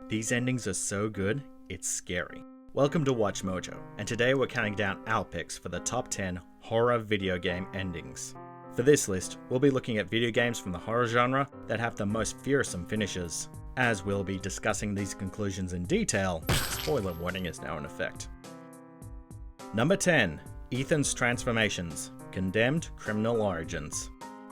These endings are so good, it's scary. Welcome to WatchMojo, and today we're counting down our picks for the top 10 horror video game endings. For this list, we'll be looking at video games from the horror genre that have the most fearsome finishes. As we'll be discussing these conclusions in detail, spoiler warning is now in effect. Number 10. Ethan's Transformations, Condemned Criminal Origins.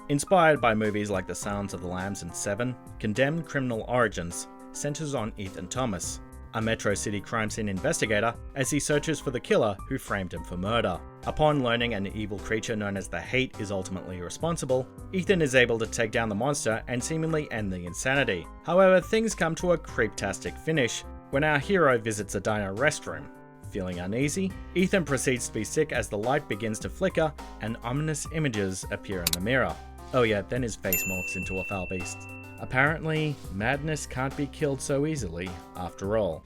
Inspired by movies like The Silence of the Lambs and Seven, Condemned Criminal Origins centers on Ethan Thomas, a Metro City crime scene investigator, as he searches for the killer who framed him for murder. Upon learning an evil creature known as the Hate is ultimately responsible, Ethan is able to take down the monster and seemingly end the insanity. However, things come to a creeptastic finish when our hero visits a diner restroom. Feeling uneasy, Ethan proceeds to be sick as the light begins to flicker and ominous images appear in the mirror. Oh yeah, then his face morphs into a foul beast. Apparently, madness can't be killed so easily, after all.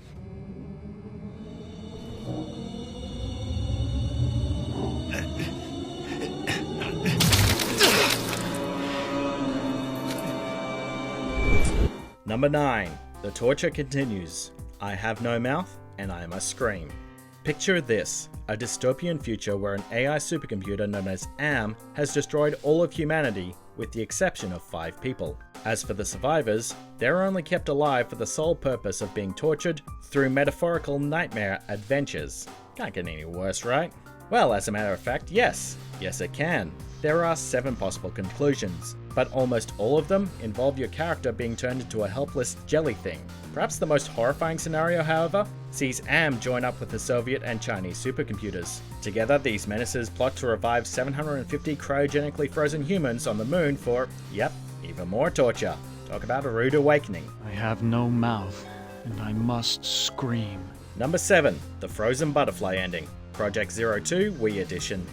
Number 9. The torture continues. I have no mouth, and I must scream. Picture this, a dystopian future where an AI supercomputer known as Am has destroyed all of humanity with the exception of 5 people. As for the survivors, they're only kept alive for the sole purpose of being tortured through metaphorical nightmare adventures. Can't get any worse, right? Well, as a matter of fact, yes. Yes, it can. There are 7 possible conclusions, but almost all of them involve your character being turned into a helpless jelly thing. Perhaps the most horrifying scenario, however, sees Am join up with the Soviet and Chinese supercomputers. Together, these menaces plot to revive 750 cryogenically frozen humans on the moon for, yep, even more torture. Talk about a rude awakening. I have no mouth, and I must scream. Number 7. The Frozen Butterfly Ending, Project 02 Wii Edition.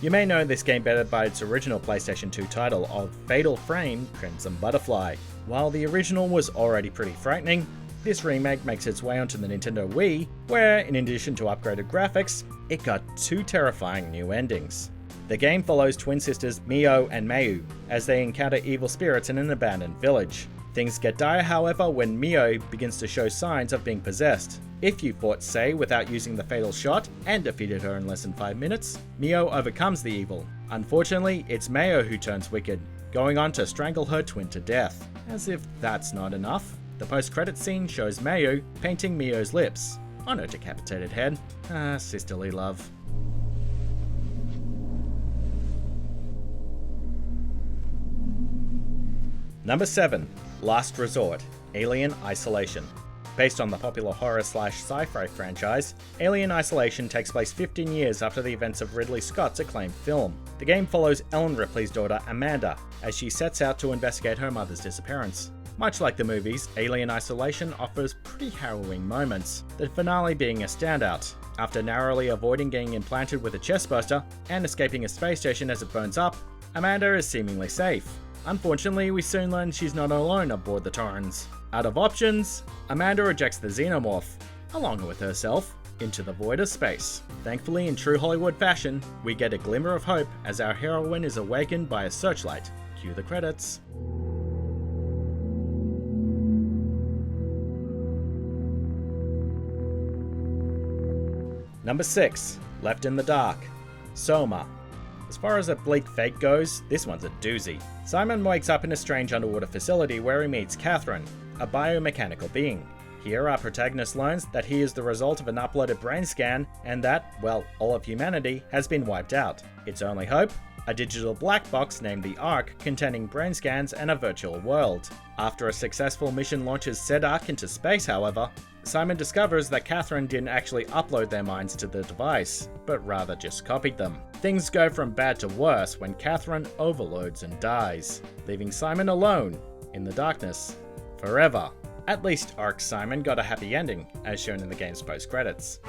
You may know this game better by its original PlayStation 2 title of Fatal Frame Crimson Butterfly. While the original was already pretty frightening, this remake makes its way onto the Nintendo Wii, where, in addition to upgraded graphics, it got 2 terrifying new endings. The game follows twin sisters Mio and Mayu as they encounter evil spirits in an abandoned village. Things get dire, however, when Mio begins to show signs of being possessed. If you fought Sei without using the fatal shot and defeated her in less than 5 minutes, Mio overcomes the evil. Unfortunately, it's Mayo who turns wicked, going on to strangle her twin to death. As if that's not enough, the post-credits scene shows Mayo painting Mio's lips on her decapitated head. Sisterly love. Number 7. Last Resort, Alien Isolation. Based on the popular horror/sci-fi franchise, Alien Isolation takes place 15 years after the events of Ridley Scott's acclaimed film. The game follows Ellen Ripley's daughter Amanda as she sets out to investigate her mother's disappearance. Much like the movies, Alien Isolation offers pretty harrowing moments, the finale being a standout. After narrowly avoiding getting implanted with a chestburster and escaping a space station as it burns up, Amanda is seemingly safe. Unfortunately, we soon learn she's not alone aboard the Torrens. Out of options, Amanda ejects the xenomorph, along with herself, into the void of space. Thankfully, in true Hollywood fashion, we get a glimmer of hope as our heroine is awakened by a searchlight. Cue the credits. Number 6. Left in the Dark, Soma. As far as a bleak fate goes, this one's a doozy. Simon wakes up in a strange underwater facility where he meets Catherine, a biomechanical being. Here our protagonist learns that he is the result of an uploaded brain scan and that, well, all of humanity has been wiped out. Its only hope? A digital black box named the Ark containing brain scans and a virtual world. After a successful mission launches said Ark into space, however, Simon discovers that Catherine didn't actually upload their minds to the device, but rather just copied them. Things go from bad to worse when Catherine overloads and dies, leaving Simon alone in the darkness forever. At least Ark Simon got a happy ending, as shown in the game's post-credits.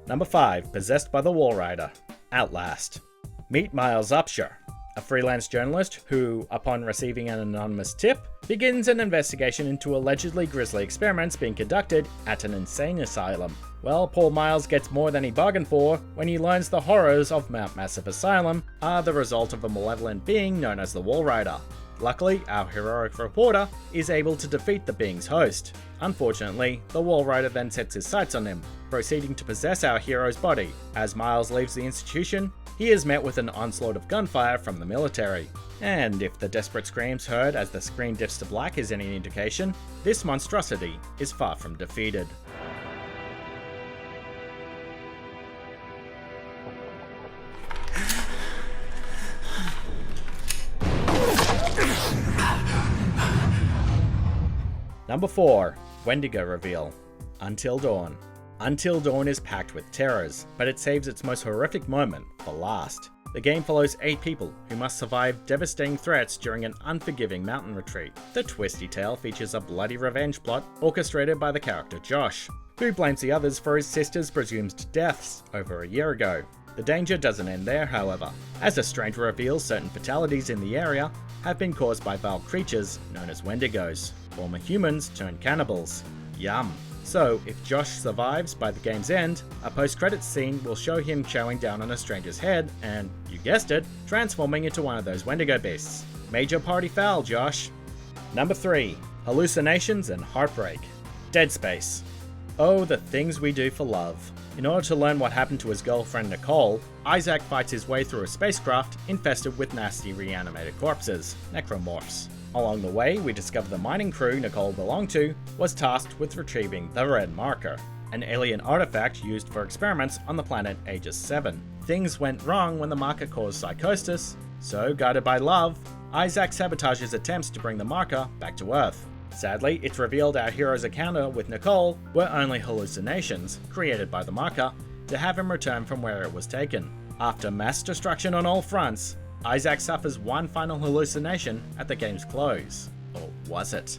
Number 5. Possessed by the Wall Rider, Outlast. Meet Miles Upshur, a freelance journalist who, upon receiving an anonymous tip, begins an investigation into allegedly grisly experiments being conducted at an insane asylum. Well, poor Miles gets more than he bargained for when he learns the horrors of Mount Massive Asylum are the result of a malevolent being known as the Wall Rider. Luckily, our heroic reporter is able to defeat the being's host. Unfortunately, the Wall Rider then sets his sights on him, proceeding to possess our hero's body. As Miles leaves the institution, he is met with an onslaught of gunfire from the military. And if the desperate screams heard as the screen dips to black is any indication, this monstrosity is far from defeated. Number 4. Wendigo Reveal. Until Dawn. Until Dawn is packed with terrors, but it saves its most horrific moment for last. The game follows 8 people who must survive devastating threats during an unforgiving mountain retreat. The twisty tale features a bloody revenge plot orchestrated by the character Josh, who blames the others for his sister's presumed deaths over a year ago. The danger doesn't end there, however, as a stranger reveals certain fatalities in the area have been caused by vile creatures known as Wendigos, former humans turned cannibals. Yum. So, if Josh survives by the game's end, a post-credits scene will show him chowing down on a stranger's head and, you guessed it, transforming into one of those Wendigo beasts. Major party foul, Josh. Number 3. Hallucinations and Heartbreak. Dead Space. Oh, the things we do for love. In order to learn what happened to his girlfriend Nicole, Isaac fights his way through a spacecraft infested with nasty reanimated corpses, necromorphs. Along the way, we discover the mining crew Nicole belonged to was tasked with retrieving the Red Marker, an alien artifact used for experiments on the planet Aegis 7. Things went wrong when the marker caused psychosis, so guided by love, Isaac sabotages attempts to bring the marker back to Earth. Sadly, it's revealed our hero's encounter with Nicole were only hallucinations created by the marker to have him return from where it was taken. After mass destruction on all fronts, Isaac suffers one final hallucination at the game's close. Or was it?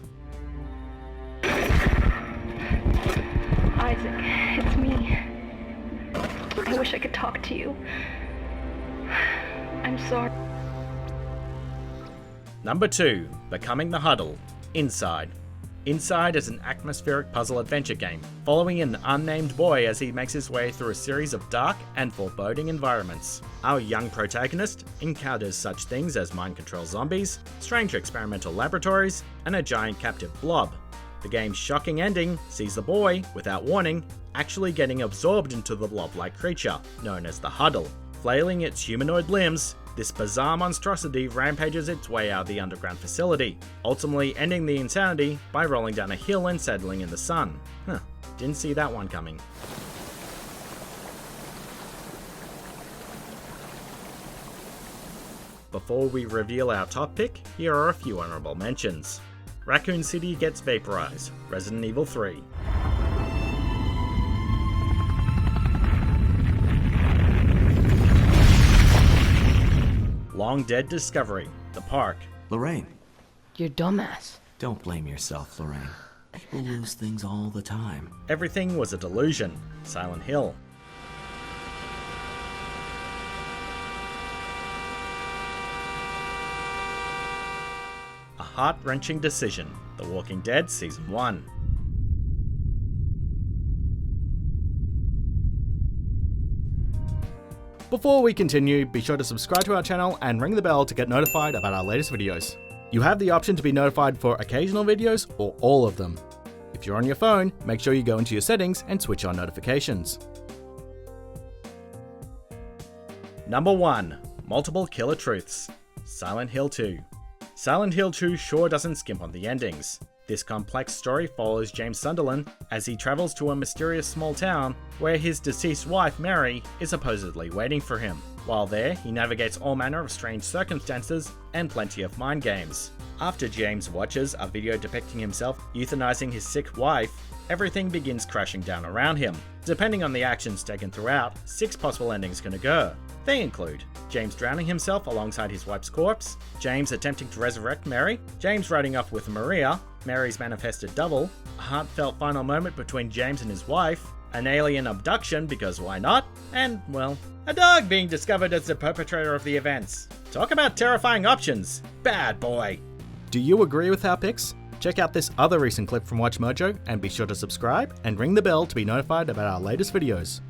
Isaac, it's me. I wish I could talk to you. I'm sorry. Number 2. Becoming the Huddle. Inside. Inside is an atmospheric puzzle adventure game, following an unnamed boy as he makes his way through a series of dark and foreboding environments. Our young protagonist encounters such things as mind control zombies, strange experimental laboratories, and a giant captive blob. The game's shocking ending sees the boy, without warning, actually getting absorbed into the blob-like creature, known as the Huddle. Flailing its humanoid limbs, this bizarre monstrosity rampages its way out of the underground facility, ultimately ending the insanity by rolling down a hill and settling in the sun. Didn't see that one coming. Before we reveal our top pick, here are a few honorable mentions. Raccoon City gets vaporized, Resident Evil 3. Long Dead Discovery, The Park. Lorraine. You're dumbass. Don't blame yourself, Lorraine. People lose things all the time. Everything Was a Delusion, Silent Hill. A Heart-Wrenching Decision, The Walking Dead Season 1. Before we continue, be sure to subscribe to our channel and ring the bell to get notified about our latest videos. You have the option to be notified for occasional videos or all of them. If you're on your phone, make sure you go into your settings and switch on notifications. Number 1. Multiple Killer Truths, Silent Hill 2. Silent Hill 2 sure doesn't skimp on the endings. This complex story follows James Sunderland as he travels to a mysterious small town where his deceased wife, Mary, is supposedly waiting for him. While there, he navigates all manner of strange circumstances and plenty of mind games. After James watches a video depicting himself euthanizing his sick wife, everything begins crashing down around him. Depending on the actions taken throughout, 6 possible endings can occur. They include James drowning himself alongside his wife's corpse, James attempting to resurrect Mary, James riding off with Maria, Mary's manifested double, a heartfelt final moment between James and his wife, an alien abduction because why not, and, well, a dog being discovered as the perpetrator of the events. Talk about terrifying options. Bad boy. Do you agree with our picks? Check out this other recent clip from WatchMojo and be sure to subscribe and ring the bell to be notified about our latest videos.